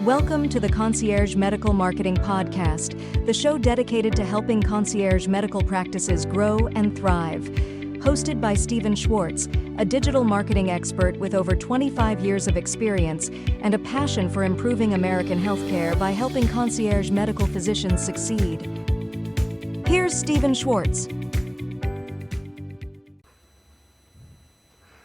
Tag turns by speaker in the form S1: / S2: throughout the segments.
S1: Welcome to the Concierge Medical Marketing Podcast, the show dedicated to helping concierge medical practices grow and thrive. Hosted by Schwartz, a digital marketing expert with over 25 years of experience and a passion for improving American healthcare by helping concierge medical physicians succeed. Here's Schwartz.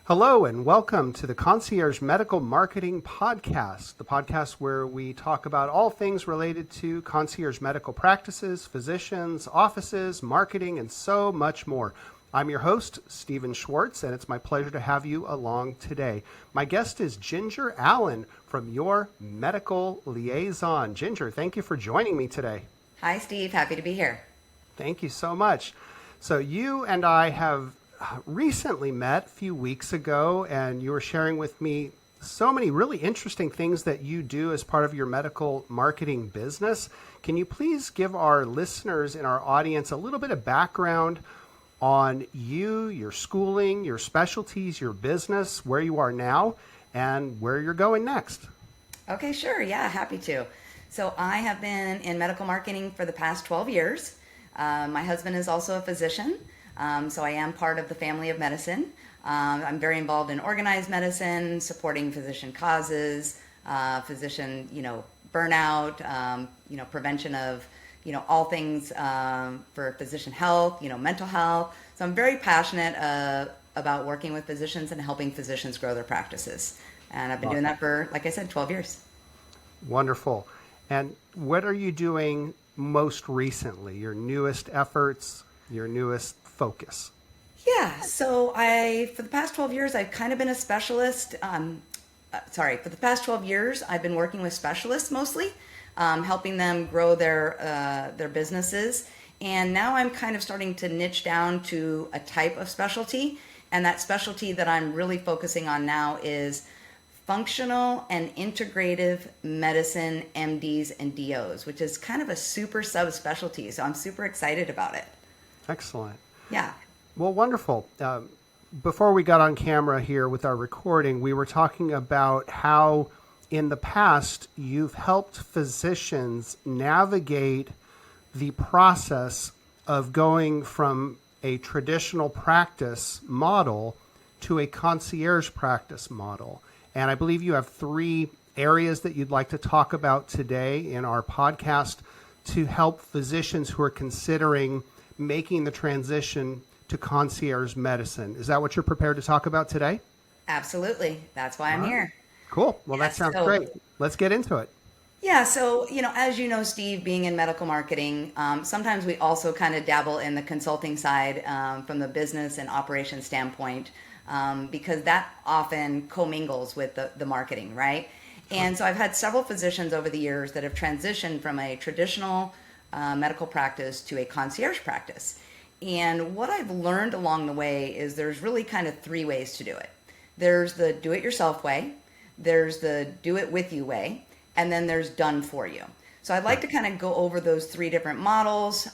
S2: Hello and welcome to the Concierge Medical Marketing Podcast, the podcast where we talk about all things related to concierge medical practices, physicians, offices, marketing, and so much more. I'm your host, Schwartz, and it's my pleasure to have you along today. My guest is Ginger Allen from Your Medical Liaison. Ginger, thank you for joining me today.
S3: Hi, Steve. Happy to be here.
S2: Thank you so much. So you and I have recently met a few weeks ago, and you were sharing with me so many really interesting things that you do as part of your medical marketing business. Can you please give our listeners and our audience a little bit of background on you, your schooling, your specialties, your business, where you are now, and where you're going next?
S3: Okay, sure. Yeah, happy to. So I have been in medical marketing for the past 12 years. My husband is also a physician. So I am part of the family of medicine. I'm very involved in organized medicine, supporting physician causes, physician, burnout, prevention of, all things for physician health, mental health. So I'm very passionate about working with physicians and helping physicians grow their practices. And I've been doing that for, like I said, 12 years.
S2: Wonderful. And what are you doing most recently? Your newest efforts, your newest focus?
S3: Yeah, so for the past 12 years, I've kind of been a specialist. For the past 12 years, I've been working with specialists mostly, helping them grow their businesses. And now I'm kind of starting to niche down to a type of specialty. And that specialty that I'm really focusing on now is functional and integrative medicine MDs and DOs, which is kind of a super subspecialty. So I'm super excited about it.
S2: Excellent.
S3: Yeah.
S2: Well, wonderful. Before we got on camera here with our recording, we were talking about how in the past you've helped physicians navigate the process of going from a traditional practice model to a concierge practice model. And I believe you have 3 areas that you'd like to talk about today in our podcast to help physicians who are considering making the transition to concierge medicine. Is that what you're prepared to talk about today?
S3: Absolutely. That's why I'm here.
S2: Cool. Well, that sounds great. Let's get into it.
S3: Yeah. So, as you know, Steve, being in medical marketing, sometimes we also kind of dabble in the consulting side from the business and operations standpoint, because that often commingles with the marketing, right? And so I've had several physicians over the years that have transitioned from a traditional medical practice to a concierge practice. And what I've learned along the way is there's really kind of 3 ways to do it. There's the do-it-yourself way, there's the do-it-with-you way, and then there's done for you. So I'd like to kind of go over those 3 different models,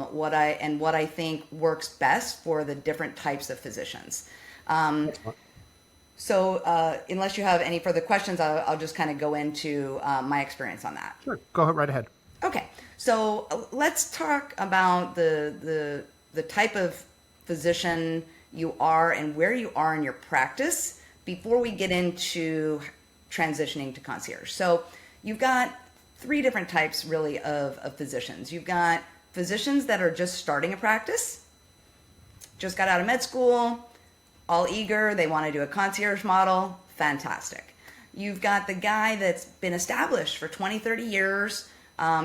S3: what I think works best for the different types of physicians. So unless you have any further questions, I'll just kind of go into my experience on that.
S2: Sure, go right ahead.
S3: Okay, so let's talk about the type of physician you are and where you are in your practice before we get into transitioning to concierge. So you've got 3 different types really of physicians. You've got physicians that are just starting a practice, just got out of med school, all eager, they want to do a concierge model, fantastic. You've got the guy that's been established for 20, 30 years,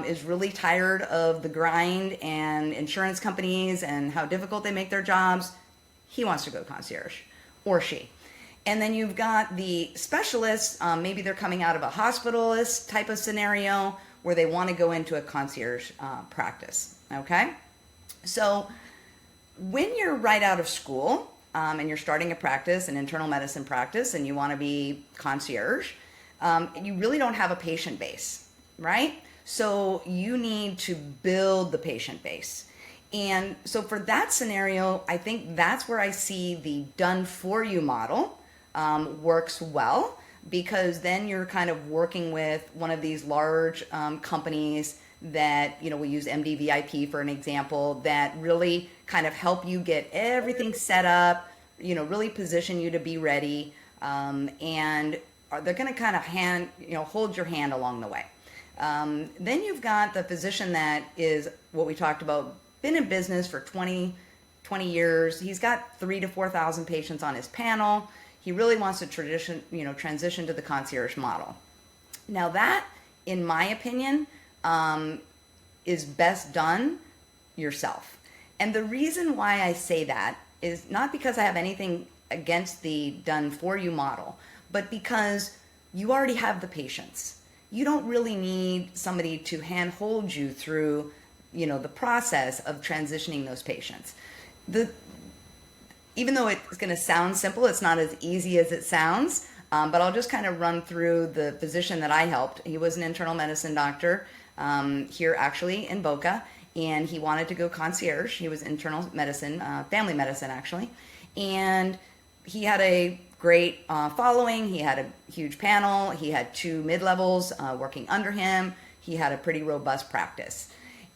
S3: is really tired of the grind and insurance companies and how difficult they make their jobs. He wants to go concierge, or she. And then you've got the specialists, maybe they're coming out of a hospitalist type of scenario where they want to go into a concierge practice, okay? So when you're right out of school and you're starting a practice, an internal medicine practice, and you want to be concierge, you really don't have a patient base, right? So you need to build the patient base. And so for that scenario, I think that's where I see the done for you model works well, because then you're kind of working with one of these large companies that, we use MDVIP for an example, that really kind of help you get everything set up, really position you to be ready, and they're going to kind of hold your hand along the way. Then you've got the physician that is what we talked about, been in business for 20 years. He's got 3,000 to 4,000 patients on his panel. He really wants to transition to the concierge model. Now that, in my opinion, is best done yourself. And the reason why I say that is not because I have anything against the done for you model, but because you already have the patients. You don't really need somebody to handhold you through, the process of transitioning those patients. Even though it's going to sound simple, it's not as easy as it sounds. But I'll just kind of run through the physician that I helped. He was an internal medicine doctor here actually in Boca, and he wanted to go concierge. He was internal medicine, family medicine actually. And he had a great following. He had a huge panel. He had 2 mid-levels working under him. He had a pretty robust practice.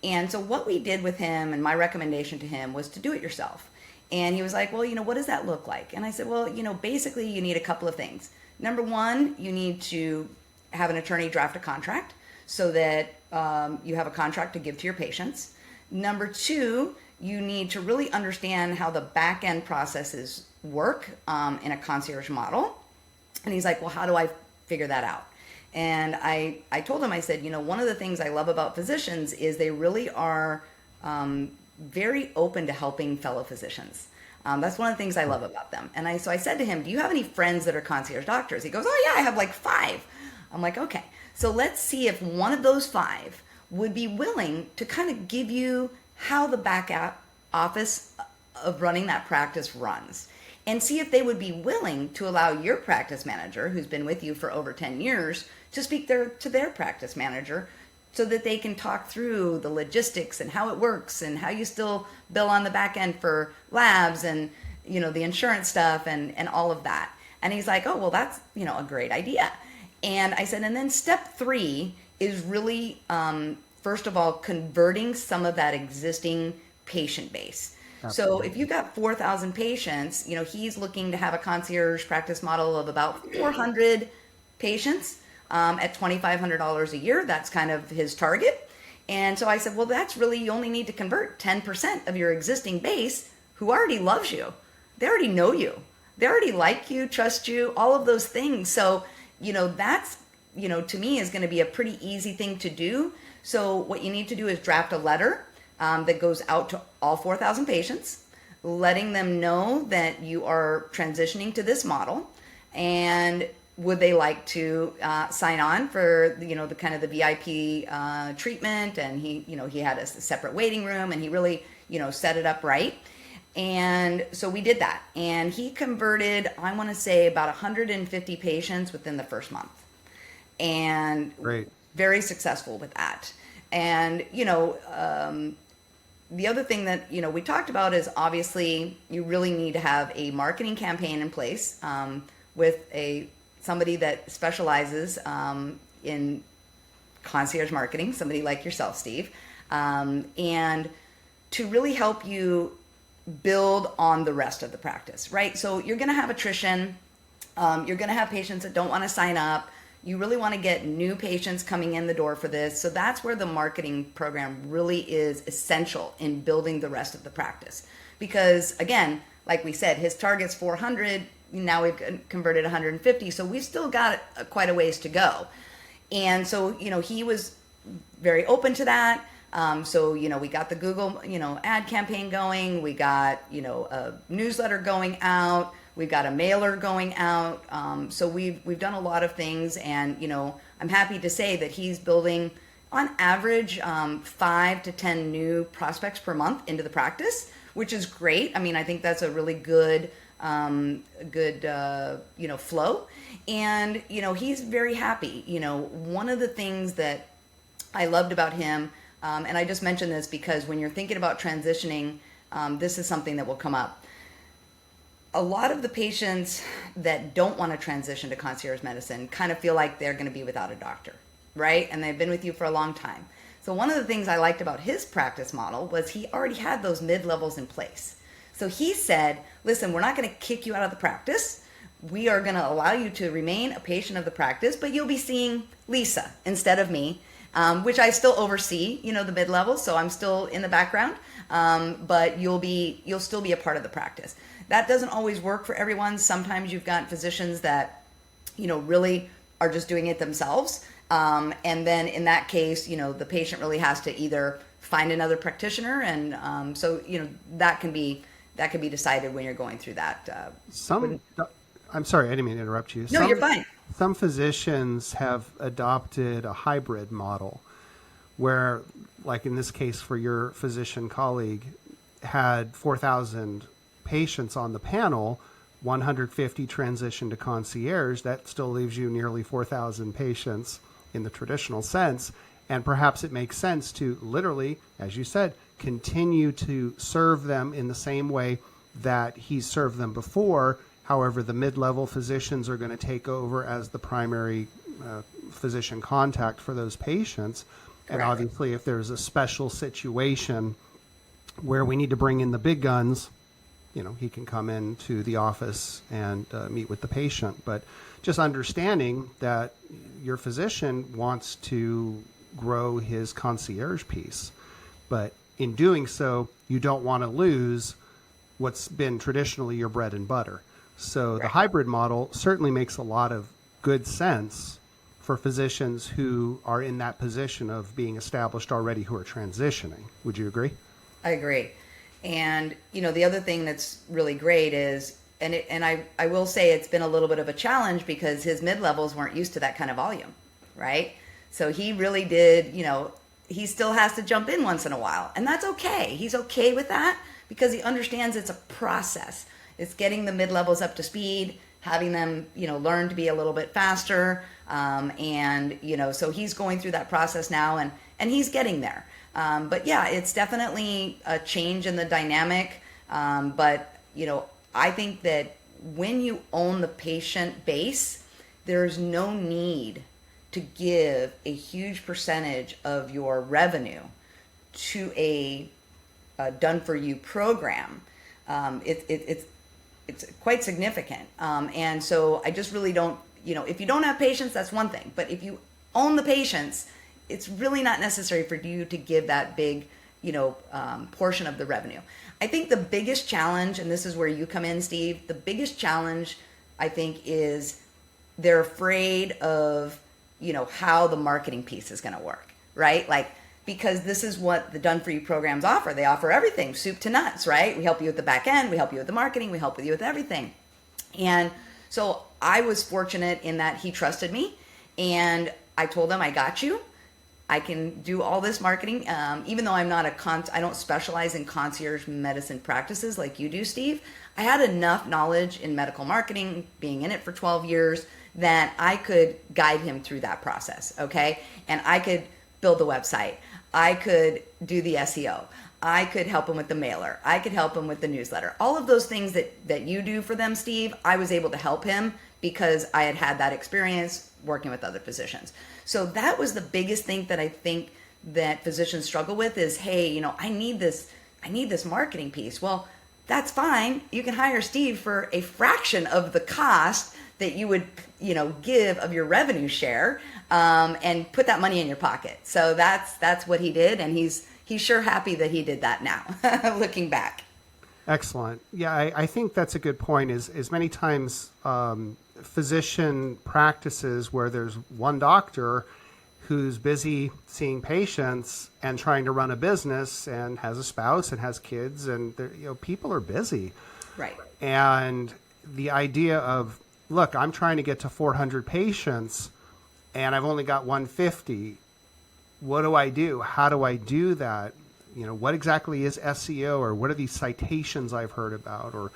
S3: And so what we did with him, and my recommendation to him, was to do it yourself. And he was like, well, what does that look like? And I said, well, basically you need a couple of things. Number one, you need to have an attorney draft a contract so that you have a contract to give to your patients. Number two, you need to really understand how the back end processes work in a concierge model. And he's like, well, how do I figure that out? And I told him, I said, one of the things I love about physicians is they really are very open to helping fellow physicians. That's one of the things I love about them. And so I said to him, do you have any friends that are concierge doctors? He goes, oh yeah, I have like 5. I'm like, okay, so let's see if one of those 5 would be willing to kind of give you how the back office of running that practice runs, and see if they would be willing to allow your practice manager, who's been with you for over 10 years, to speak to their practice manager, so that they can talk through the logistics and how it works and how you still bill on the back end for labs and, the insurance stuff and all of that. And he's like, oh, well, that's, a great idea. And I said, and then step 3 is really, first of all, converting some of that existing patient base. Absolutely. So if you've got 4,000 patients, he's looking to have a concierge practice model of about 400 patients at $2,500 a year. That's kind of his target. And so I said, well, that's really, you only need to convert 10% of your existing base who already loves you. They already know you. They already like you, trust you, all of those things. So, that's, to me is going to be a pretty easy thing to do. So what you need to do is draft a letter that goes out to all 4,000 patients, letting them know that you are transitioning to this model, and would they like to sign on for the kind of the VIP treatment. And he had a separate waiting room, and he really set it up right. And so we did that, and he converted, I want to say, about 150 patients within the first month, and
S2: great,
S3: very successful with that. And the other thing that we talked about is, obviously you really need to have a marketing campaign in place with somebody that specializes in concierge marketing, somebody like yourself, Steve, and to really help you build on the rest of the practice, right? So you're going to have attrition. You're going to have patients that don't want to sign up. You really want to get new patients coming in the door for this. So that's where the marketing program really is essential in building the rest of the practice. Because again, like we said, his target's 400. Now we've converted 150. So we've still got quite a ways to go. And so, he was very open to that. So, we got the Google, ad campaign going. We got, a newsletter going out. We've got a mailer going out. So we've done a lot of things, and, I'm happy to say that he's building on average 5 to 10 new prospects per month into the practice, which is great. I mean, I think that's a really good flow. And, he's very happy. One of the things that I loved about him, and I just mentioned this because when you're thinking about transitioning, this is something that will come up. a lot of the patients that don't want to transition to concierge medicine kind of feel like they're going to be without a doctor, right? And they've been with you for a long time. So one of the things I liked about his practice model was he already had those mid-levels in place. So he said, listen, we're not going to kick you out of the practice. We are going to allow you to remain a patient of the practice, but you'll be seeing Lisa instead of me, which I still oversee, the mid-levels. So I'm still in the background, but you'll still be a part of the practice. That doesn't always work for everyone. Sometimes you've got physicians that, really are just doing it themselves. And then in that case, the patient really has to either find another practitioner. And so, that can be decided when you're going through that.
S2: I'm sorry, I didn't mean to interrupt you.
S3: No, you're fine.
S2: Some physicians have adopted a hybrid model where, like in this case for your physician colleague, had 4,000 patients on the panel, 150 transition to concierge. That still leaves you nearly 4,000 patients in the traditional sense. And perhaps it makes sense to literally, as you said, continue to serve them in the same way that he served them before. However, the mid-level physicians are going to take over as the primary physician contact for those patients. And
S3: Correct.
S2: Obviously, if there's a special situation where we need to bring in the big guns, he can come into the office and meet with the patient. But just understanding that your physician wants to grow his concierge piece. But in doing so, you don't want to lose what's been traditionally your bread and butter. So
S3: Right.
S2: The hybrid model certainly makes a lot of good sense for physicians who are in that position of being established already who are transitioning. Would you agree?
S3: I agree. And, the other thing that's really great is, and I will say it's been a little bit of a challenge because his mid-levels weren't used to that kind of volume, right? So he really did, he still has to jump in once in a while. And that's okay. He's okay with that because he understands it's a process. It's getting the mid-levels up to speed, having them, learn to be a little bit faster. So he's going through that process now and he's getting there. But yeah, it's definitely a change in the dynamic. But I think that when you own the patient base, there's no need to give a huge percentage of your revenue to a done-for-you program. It's quite significant. And so I just really don't, if you don't have patients, that's one thing. But if you own the patients, it's really not necessary for you to give that big, portion of the revenue. I think the biggest challenge, and this is where you come in, Steve, the biggest challenge, I think, is they're afraid of, how the marketing piece is going to work, right? Like, because this is what the Done For You programs offer. They offer everything, soup to nuts, right? We help you with the back end, we help you with the marketing, we help you with everything. And so I was fortunate in that he trusted me, and I told him, I got you. I can do all this marketing, even though I'm not I don't specialize in concierge medicine practices like you do, Steve. I had enough knowledge in medical marketing, being in it for 12 years, that I could guide him through that process, okay? And I could build the website. I could do the SEO. I could help him with the mailer. I could help him with the newsletter. All of those things that you do for them, Steve, I was able to help him because I had that experience working with other physicians. So that was the biggest thing that I think that physicians struggle with is, hey, I need this marketing piece. Well, that's fine. You can hire Steve for a fraction of the cost that you would, give of your revenue share, and put that money in your pocket. So that's what he did, and he's sure happy that he did that now, looking back.
S2: Excellent. Yeah, I think that's a good point. Is many times physician practices where there's one doctor who's busy seeing patients and trying to run a business and has a spouse and has kids, and people are busy.
S3: Right.
S2: And the idea of, look, I'm trying to get to 400 patients and I've only got 150. What do I do? How do I do that? What exactly is SEO, or what are these citations I've heard about? Or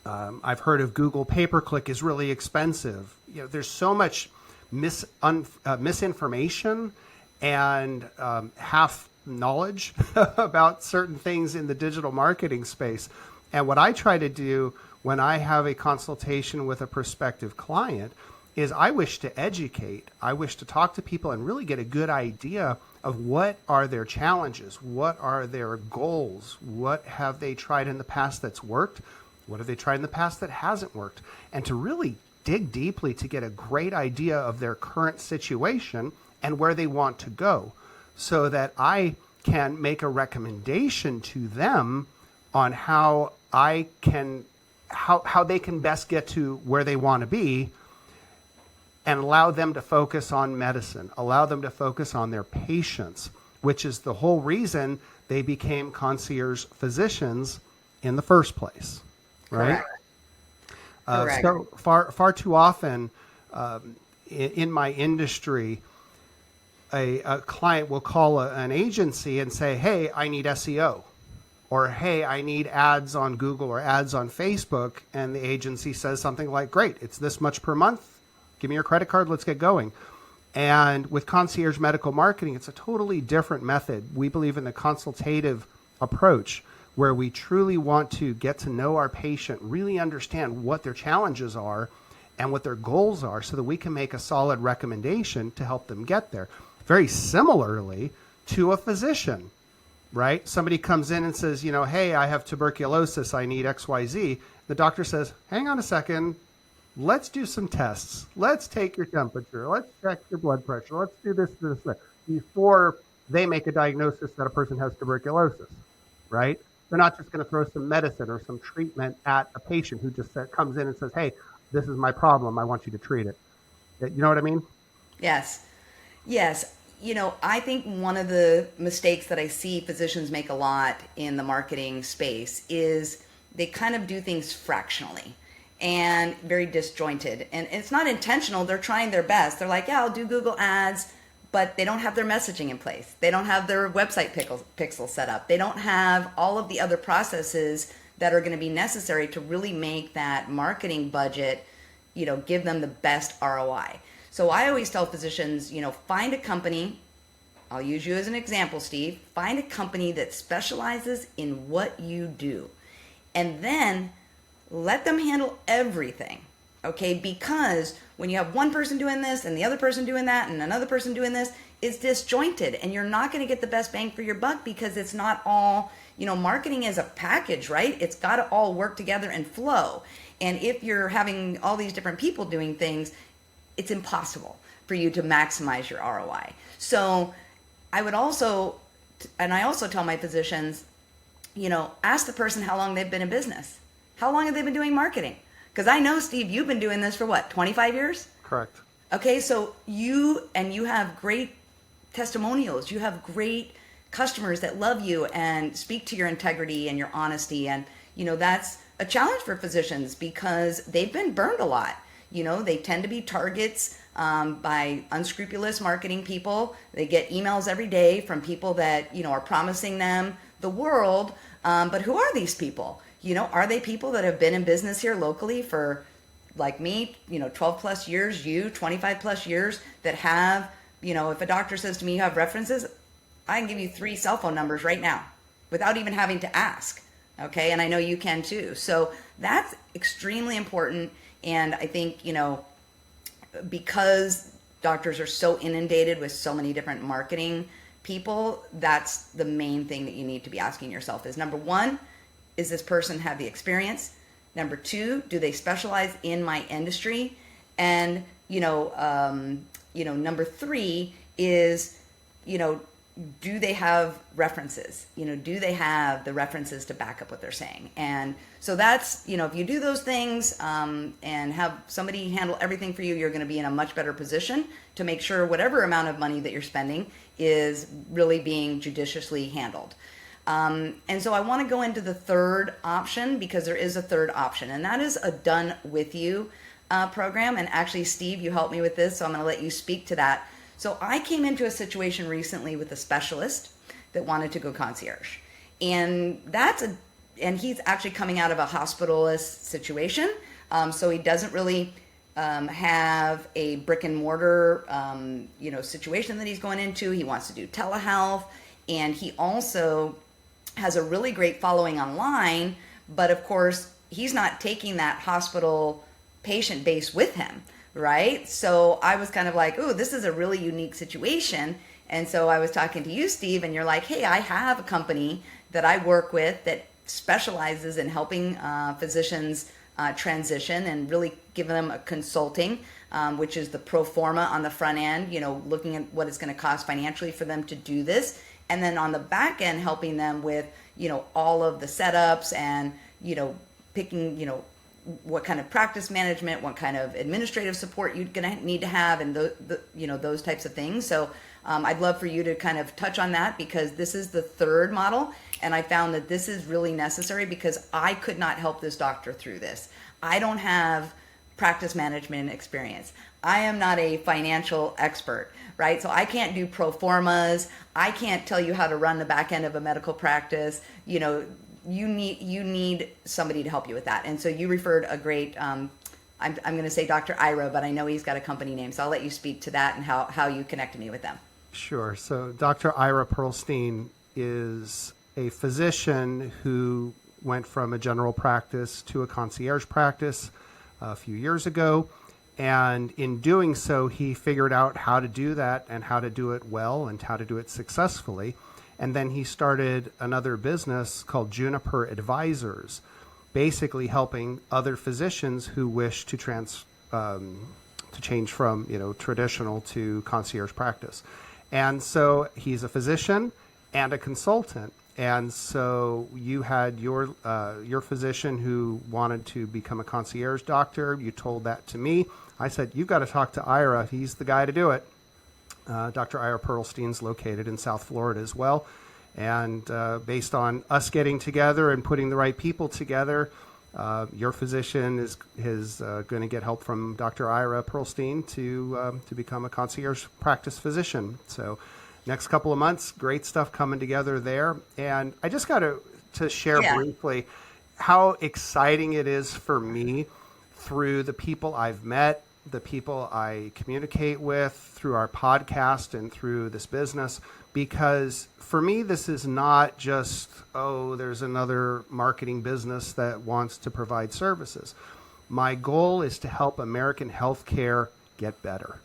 S2: I've heard of Google pay-per-click is really expensive. There's so much misinformation and half knowledge about certain things in the digital marketing space. And what I try to do when I have a consultation with a prospective client is I wish to educate. I wish to talk to people and really get a good idea of what are their challenges, what are their goals, what have they tried in the past that's worked, what have they tried in the past that hasn't worked, and to really dig deeply to get a great idea of their current situation and where they want to go, so that I can make a recommendation to them on how they can best get to where they want to be, and allow them to focus on medicine, allow them to focus on their patients, which is the whole reason they became concierge physicians in the first place, right?
S3: Correct.
S2: So far too often in my industry, a client will call an agency and say, hey, I need SEO, or hey, I need ads on Google or ads on Facebook. And the agency says something like, great, it's this much per month. Give me your credit card. Let's get going. And with Concierge Medical Marketing, it's a totally different method. We believe in the consultative approach, where we truly want to get to know our patient, really understand what their challenges are and what their goals are, so that we can make a solid recommendation to help them get there. Very similarly to a physician, right? Somebody comes in and says, hey, I have tuberculosis. I need XYZ. The doctor says, hang on a second. Let's do some tests. Let's take your temperature. Let's check your blood pressure. Let's do this, before they make a diagnosis that a person has tuberculosis, right? They're not just going to throw some medicine or some treatment at a patient who just comes in and says, hey, this is my problem. I want you to treat it. You know what I mean?
S3: Yes. I think one of the mistakes that I see physicians make a lot in the marketing space is they kind of do things fractionally and very disjointed. And it's not intentional. They're trying their best. They're like, yeah, I'll do Google ads, but they don't have their messaging in place. They don't have their website pixel set up. They don't have all of the other processes that are going to be necessary to really make that marketing budget, give them the best ROI. So I always tell physicians, find a company. I'll use you as an example, Steve. Find a company that specializes in what you do, and then let them handle everything, okay? Because when you have one person doing this and the other person doing that and another person doing this, it's disjointed, and you're not going to get the best bang for your buck, because it's not all, marketing is a package, right? It's got to all work together and flow. And if you're having all these different people doing things, it's impossible for you to maximize your ROI. So I also tell my physicians, ask the person how long they've been in business. How long have they been doing marketing? Because I know, Steve, you've been doing this for what, 25 years?
S2: Correct.
S3: Okay, so you have great testimonials. You have great customers that love you and speak to your integrity and your honesty. And, that's a challenge for physicians, because they've been burned a lot. They tend to be targets by unscrupulous marketing people. They get emails every day from people that, are promising them the world. But who are these people? Are they people that have been in business here locally for, like me, 12 plus years, 25 plus years, that have, if a doctor says to me, you have references, I can give you 3 cell phone numbers right now without even having to ask. Okay. And I know you can too. So that's extremely important. And I think, because doctors are so inundated with so many different marketing people, that's the main thing that you need to be asking yourself is, number one, is this person have the experience? Number two, do they specialize in my industry? And, number three is, do they have references? Do they have the references to back up what they're saying? And so that's, if you do those things and have somebody handle everything for you, you're going to be in a much better position to make sure whatever amount of money that you're spending is really being judiciously handled. And so I want to go into the third option, because there is a third option, and that is a done with you program. And actually, Steve, you helped me with this, so I'm going to let you speak to that. So I came into a situation recently with a specialist that wanted to go concierge, and he's actually coming out of a hospitalist situation. So he doesn't really have a brick and mortar, situation that he's going into. He wants to do telehealth, and he also has a really great following online, but of course he's not taking that hospital patient base with him, right? So I was kind of like, oh, this is a really unique situation. And so I was talking to you, Steve, and you're like, hey, I have a company that I work with that specializes in helping physicians transition and really giving them a consulting, which is the pro forma on the front end, looking at what it's going to cost financially for them to do this. And then on the back end, helping them with, all of the setups and, picking, what kind of practice management, what kind of administrative support you're going to need to have, and those types of things. So I'd love for you to kind of touch on that, because this is the third model, and I found that this is really necessary because I could not help this doctor through this. I don't have practice management experience. I am not a financial expert, right? So I can't do pro formas. I can't tell you how to run the back end of a medical practice. You need somebody to help you with that. And so you referred a great, I'm going to say Dr. Ira, but I know he's got a company name. So I'll let you speak to that and how you connected me with them.
S2: Sure. So Dr. Ira Pearlstein is a physician who went from a general practice to a concierge practice a few years ago. And in doing so, he figured out how to do that and how to do it well and how to do it successfully. And then he started another business called Juniper Advisors, basically helping other physicians who wish to change from traditional to concierge practice. And so he's a physician and a consultant. And so you had your physician who wanted to become a concierge doctor. You told that to me. I said, you've got to talk to Ira. He's the guy to do it. Dr. Ira Pearlstein's located in South Florida as well. And based on us getting together and putting the right people together, your physician is going to get help from Dr. Ira Pearlstein to become a concierge practice physician. So next couple of months, great stuff coming together there. And I just got to share briefly how exciting it is for me through the people I've met, the people I communicate with through our podcast and through this business, because for me, this is not just, there's another marketing business that wants to provide services. My goal is to help American healthcare get better.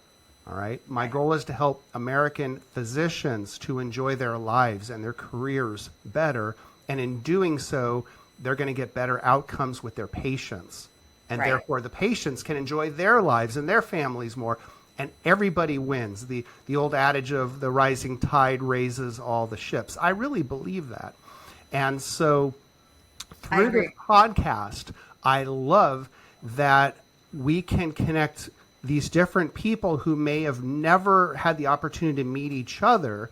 S2: All right. My goal is to help American physicians to enjoy their lives and their careers better. And in doing so, they're going to get better outcomes with their patients. And therefore, the patients can enjoy their lives and their families more. And everybody wins. The old adage of the rising tide raises all the ships. I really believe that. And so through this podcast, I love that we can connect these different people who may have never had the opportunity to meet each other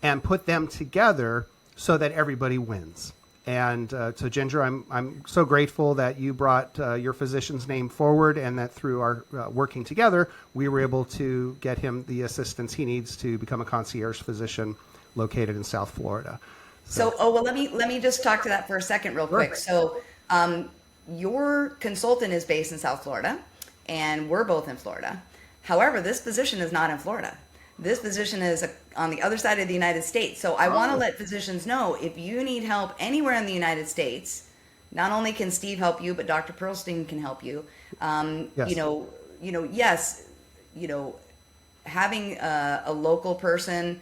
S2: and put them together so that everybody wins. And so, Ginger, I'm so grateful that you brought your physician's name forward, and that through our working together, we were able to get him the assistance he needs to become a concierge physician located in South Florida.
S3: So let me just talk to that for a second real quick. So your consultant is based in South Florida, and we're both in Florida. However, this physician is not in Florida. This physician is on the other side of the United States. So I want to let physicians know, if you need help anywhere in the United States, not only can Steve help you, but Dr. Pearlstein can help you. Yes. Having a local person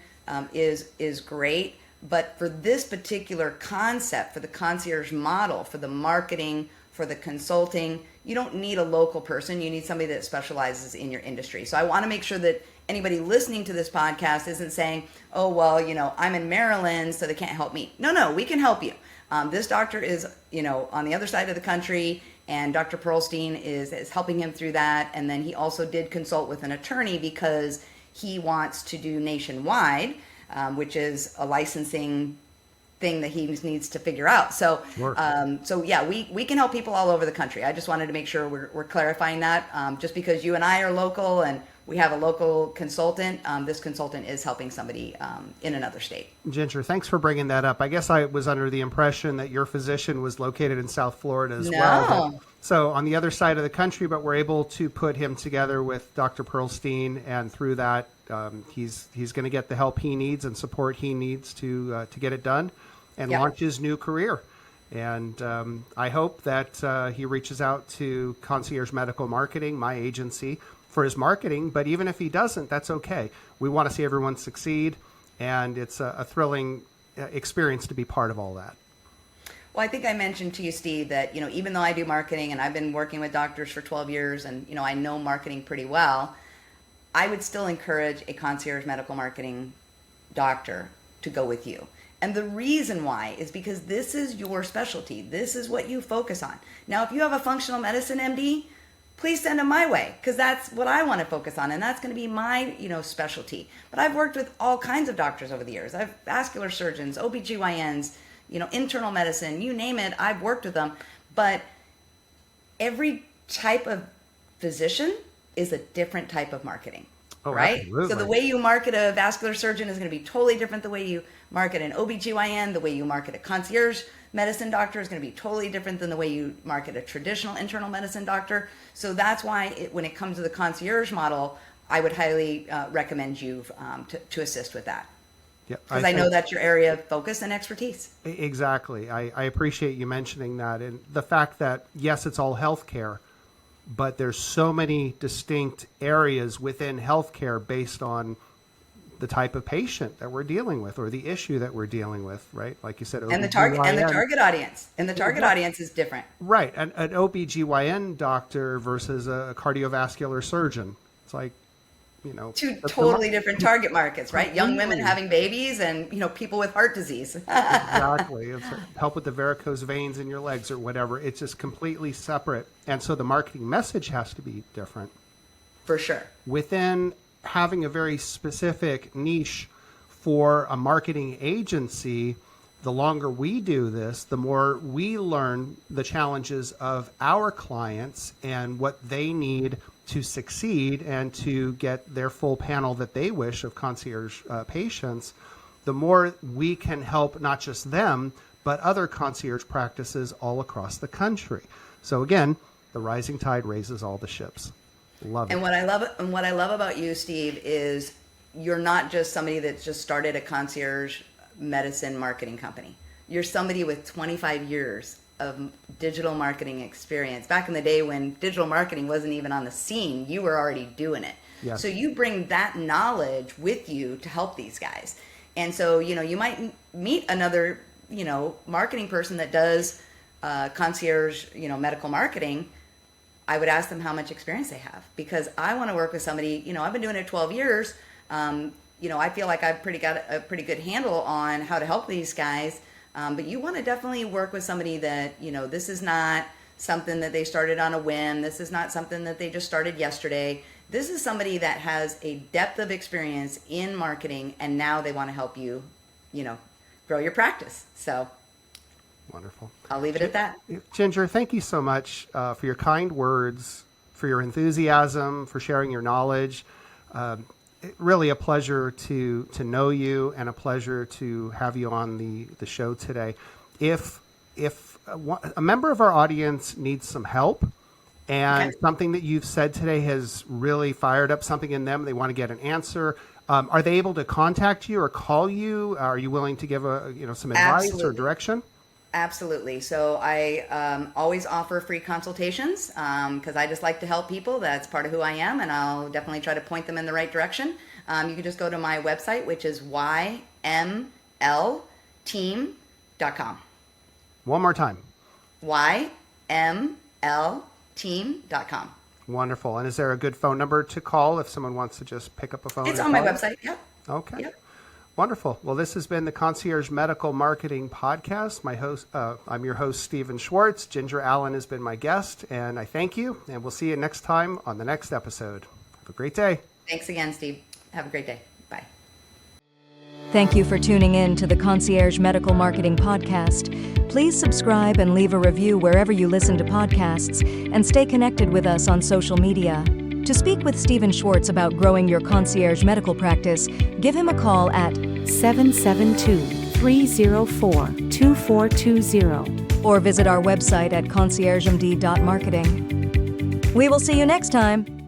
S3: is great, but for this particular concept, for the concierge model, for the marketing, for the consulting, you don't need a local person. You need somebody that specializes in your industry. So I want to make sure that anybody listening to this podcast isn't saying, oh, well, I'm in Maryland, so they can't help me. No, we can help you. This doctor is, on the other side of the country, and Dr. Pearlstein is helping him through that. And then he also did consult with an attorney because he wants to do nationwide, which is a licensing thing that he needs to figure out. So, we can help people all over the country. I just wanted to make sure we're clarifying that. Just because you and I are local and we have a local consultant, this consultant is helping somebody in another state.
S2: Ginger, thanks for bringing that up. I guess I was under the impression that your physician was located in South Florida as well. So on the other side of the country, but we're able to put him together with Dr. Pearlstein, and through that, he's going to get the help he needs and support he needs to get it done and launch his new career. And I hope that he reaches out to Concierge Medical Marketing, my agency, for his marketing. But even if he doesn't, that's okay. We want to see everyone succeed, and it's a thrilling experience to be part of all that.
S3: Well, I think I mentioned to you, Steve, that, even though I do marketing and I've been working with doctors for 12 years and, I know marketing pretty well, I would still encourage a concierge medical marketing doctor to go with you. And the reason why is because this is your specialty. This is what you focus on. Now, if you have a functional medicine MD, please send them my way, because that's what I want to focus on, and that's going to be my, specialty. But I've worked with all kinds of doctors over the years. I've vascular surgeons, OBGYNs, internal medicine, you name it, I've worked with them. But every type of physician is a different type of marketing, right?
S2: Absolutely.
S3: So the way you market a vascular surgeon is going to be totally different the way you market an OBGYN. The way you market a concierge medicine doctor is going to be totally different than the way you market a traditional internal medicine doctor. So that's why when it comes to the concierge model, I would highly recommend you to assist with that. Because I know that's your area of focus and expertise.
S2: Exactly. I appreciate you mentioning that. And the fact that, yes, it's all healthcare, but there's so many distinct areas within healthcare based on the type of patient that we're dealing with or the issue that we're dealing with, right? Like you said,
S3: and the target audience. And the target audience is different.
S2: Right. An OBGYN doctor versus a cardiovascular surgeon. It's like,
S3: two totally different target markets, right? Young women having babies and, people with heart disease.
S2: Exactly. It's help with the varicose veins in your legs or whatever. It's just completely separate. And so the marketing message has to be different.
S3: For sure.
S2: Within having a very specific niche for a marketing agency, the longer we do this, the more we learn the challenges of our clients and what they need to succeed and to get their full panel that they wish of concierge patients, the more we can help not just them, but other concierge practices all across the country. So again, the rising tide raises all the ships. Love it.
S3: And what I love about you, Steve, is you're not just somebody that just started a concierge medicine marketing company. You're somebody with 25 years of digital marketing experience. Back in the day when digital marketing wasn't even on the scene, you were already doing it.
S2: Yes.
S3: So you bring that knowledge with you to help these guys. And so, you might meet another, marketing person that does concierge, medical marketing. I would ask them how much experience they have, because I want to work with somebody, I've been doing it 12 years. I feel like I've got a pretty good handle on how to help these guys. But you want to definitely work with somebody that, this is not something that they started on a whim. This is not something that they just started yesterday. This is somebody that has a depth of experience in marketing, and now they want to help you, grow your practice. So
S2: wonderful.
S3: I'll leave it at that.
S2: Ginger, thank you so much for your kind words, for your enthusiasm, for sharing your knowledge. Really a pleasure to know you, and a pleasure to have you on the show today. If a member of our audience needs some help, and something that you've said today has really fired up something in them, they want to get an answer, are they able to contact you or call you? Are you willing to give some advice or direction?
S3: Absolutely. So I always offer free consultations because I just like to help people. That's part of who I am, and I'll definitely try to point them in the right direction. You can just go to my website, which is ymlteam.com.
S2: One more time.
S3: ymlteam.com.
S2: Wonderful. And is there a good phone number to call if someone wants to just pick up a phone?
S3: It's on my website. Yep.
S2: Okay.
S3: Yep.
S2: Wonderful. Well, this has been the Concierge Medical Marketing Podcast. I'm your host, Stephen Schwartz. Ginger Allen has been my guest, and I thank you. And we'll see you next time on the next episode. Have a great day.
S3: Thanks again, Steve. Have a great day. Bye.
S1: Thank you for tuning in to the Concierge Medical Marketing Podcast. Please subscribe and leave a review wherever you listen to podcasts, and stay connected with us on social media. To speak with Stephen Schwartz about growing your concierge medical practice, give him a call at 772-304-2420 or visit our website at conciergemd.marketing. We will see you next time.